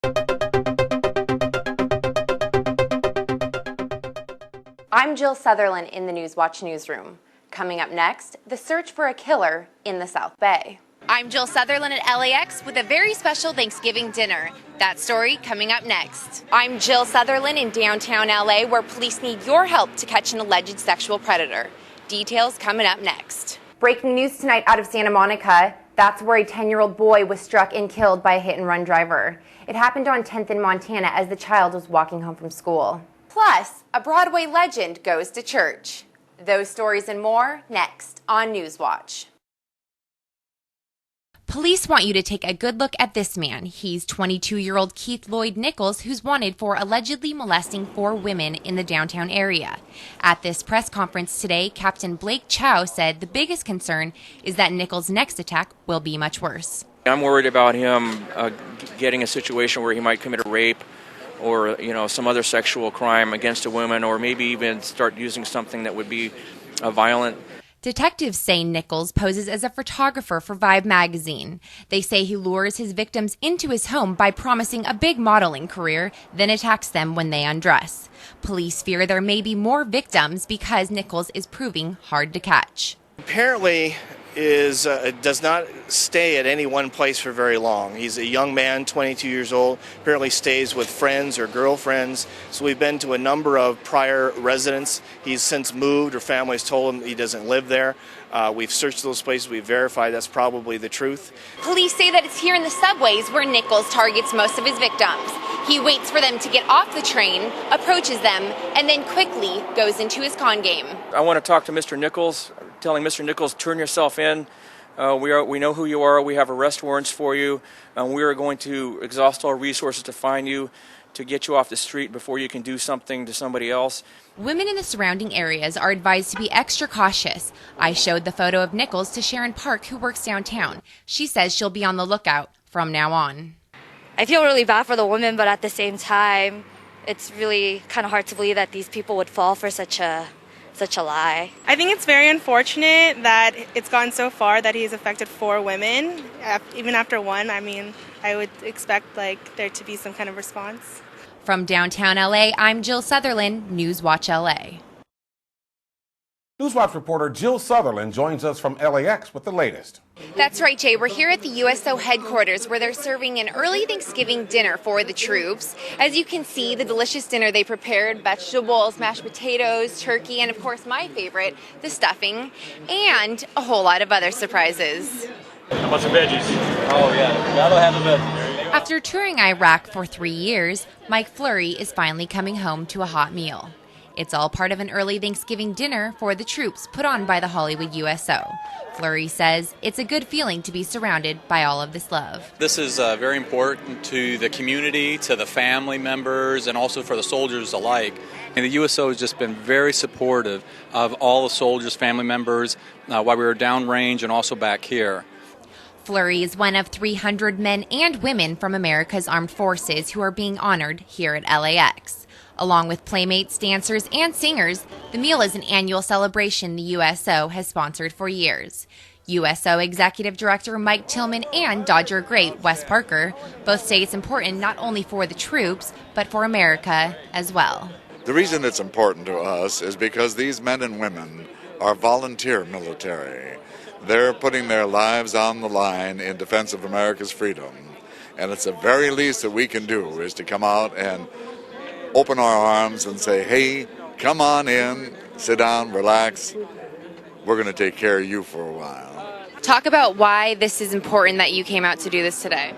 I'm Jill Sutherlin in the Newswatch newsroom. Coming up next, the search for a killer in the South Bay. I'm Jill Sutherlin at LAX with a very special Thanksgiving dinner. That story coming up next. I'm Jill Sutherlin in downtown LA, where police need your help to catch an alleged sexual predator. Details coming up next. Breaking news tonight out of Santa Monica. That's where a 10-year-old boy was struck and killed by a hit-and-run driver. It happened on 10th in Montana as the child was walking home from school. Plus, a Broadway legend goes to church. Those stories and more next on Newswatch. Police want you to take a good look at this man. He's 22-year-old Keith Lloyd Nichols, who's wanted for allegedly molesting 4 women in the downtown area. At this press conference today, Captain Blake Chow said the biggest concern is that Nichols' next attack will be much worse. I'm worried about him getting a situation where he might commit a rape or, some other sexual crime against a woman, or maybe even start using something that would be violent. Detectives say Nichols poses as a photographer for Vibe magazine. They say he lures his victims into his home by promising a big modeling career, then attacks them when they undress. Police fear there may be more victims because Nichols is proving hard to catch. Apparently does not stay at any one place for very long. He's a young man, 22 years old, apparently stays with friends or girlfriends. So we've been to a number of prior residents. He's since moved, or families told him he doesn't live there. We've searched those places. We've verified that's probably the truth. Police say that it's here in the subways where Nichols targets most of his victims. He waits for them to get off the train, approaches them, and then quickly goes into his con game. I want to talk to Mr. Nichols, telling Mr. Nichols, turn yourself in. We know who you are. We have arrest warrants for you. We are going to exhaust our resources to find you, to get you off the street before you can do something to somebody else. Women in the surrounding areas are advised to be extra cautious. I showed the photo of Nichols to Sharon Park, who works downtown. She says she'll be on the lookout from now on. I feel really bad for the women, but at the same time, it's really kind of hard to believe that these people would fall for such a lie. I think it's very unfortunate that it's gone so far that he's affected 4 women. Even after one, I would expect there to be some kind of response. From downtown LA, I'm Jill Sutherlin, Newswatch LA. Newswatch reporter Jill Sutherlin joins us from LAX with the latest. That's right, Jay. We're here at the USO headquarters where they're serving an early Thanksgiving dinner for the troops. As you can see, the delicious dinner they prepared, vegetables, mashed potatoes, turkey, and of course my favorite, the stuffing, and a whole lot of other surprises. How about some veggies? Oh yeah, gotta have the veggies. After touring Iraq for 3 years, Mike Fleury is finally coming home to a hot meal. It's all part of an early Thanksgiving dinner for the troops put on by the Hollywood USO. Fleury says it's a good feeling to be surrounded by all of this love. This is very important to the community, to the family members, and also for the soldiers alike. And the USO has just been very supportive of all the soldiers, family members, while we were downrange and also back here. Fleury is one of 300 men and women from America's armed forces who are being honored here at LAX. Along with playmates, dancers, and singers, the meal is an annual celebration the USO has sponsored for years. USO Executive Director Mike Tillman and Dodger great Wes Parker both say it's important not only for the troops, but for America as well. The reason it's important to us is because these men and women are volunteer military. They're putting their lives on the line in defense of America's freedom. And it's the very least that we can do is to come out and open our arms and say, hey, come on in, sit down, relax. We're going to take care of you for a while. Talk about why this is important that you came out to do this today.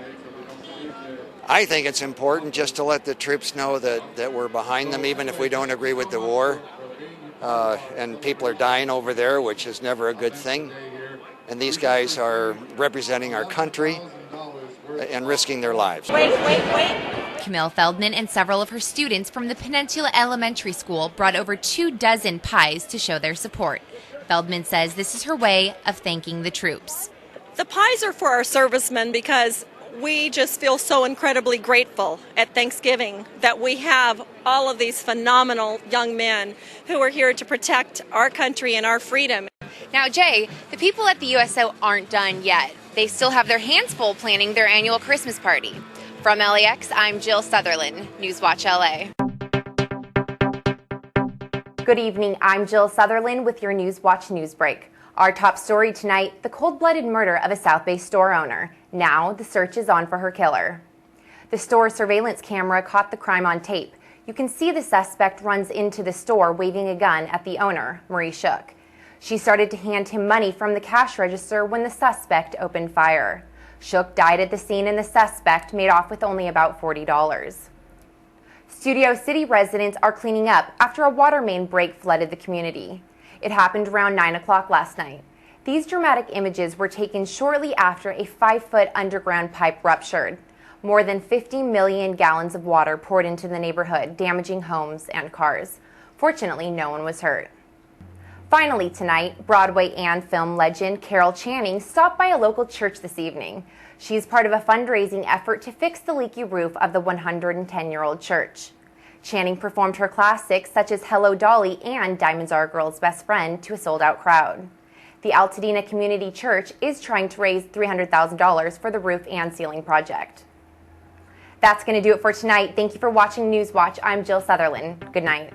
I think it's important just to let the troops know that we're behind them, even if we don't agree with the war. And people are dying over there, which is never a good thing. And these guys are representing our country and risking their lives. Wait. Camille Feldman and several of her students from the Peninsula Elementary School brought over 24 pies to show their support. Feldman says this is her way of thanking the troops. The pies are for our servicemen because we just feel so incredibly grateful at Thanksgiving that we have all of these phenomenal young men who are here to protect our country and our freedom. Now, Jay, the people at the USO aren't done yet. They still have their hands full planning their annual Christmas party. From LAX, I'm Jill Sutherlin, Newswatch LA. Good evening, I'm Jill Sutherlin with your Newswatch News Break. Our top story tonight, the cold-blooded murder of a South Bay store owner. Now, the search is on for her killer. The store surveillance camera caught the crime on tape. You can see the suspect runs into the store waving a gun at the owner, Marie Shook. She started to hand him money from the cash register when the suspect opened fire. Shook died at the scene and the suspect made off with only about $40. Studio City residents are cleaning up after a water main break flooded the community. It happened around 9 o'clock last night. These dramatic images were taken shortly after a 5-foot underground pipe ruptured. More than 50 million gallons of water poured into the neighborhood, damaging homes and cars. Fortunately, no one was hurt. Finally tonight, Broadway and film legend Carol Channing stopped by a local church this evening. She's part of a fundraising effort to fix the leaky roof of the 110-year-old church. Channing performed her classics such as Hello Dolly and Diamonds Are a Girl's Best Friend to a sold-out crowd. The Altadena Community Church is trying to raise $300,000 for the roof and ceiling project. That's going to do it for tonight. Thank you for watching Newswatch. I'm Jill Sutherlin. Good night.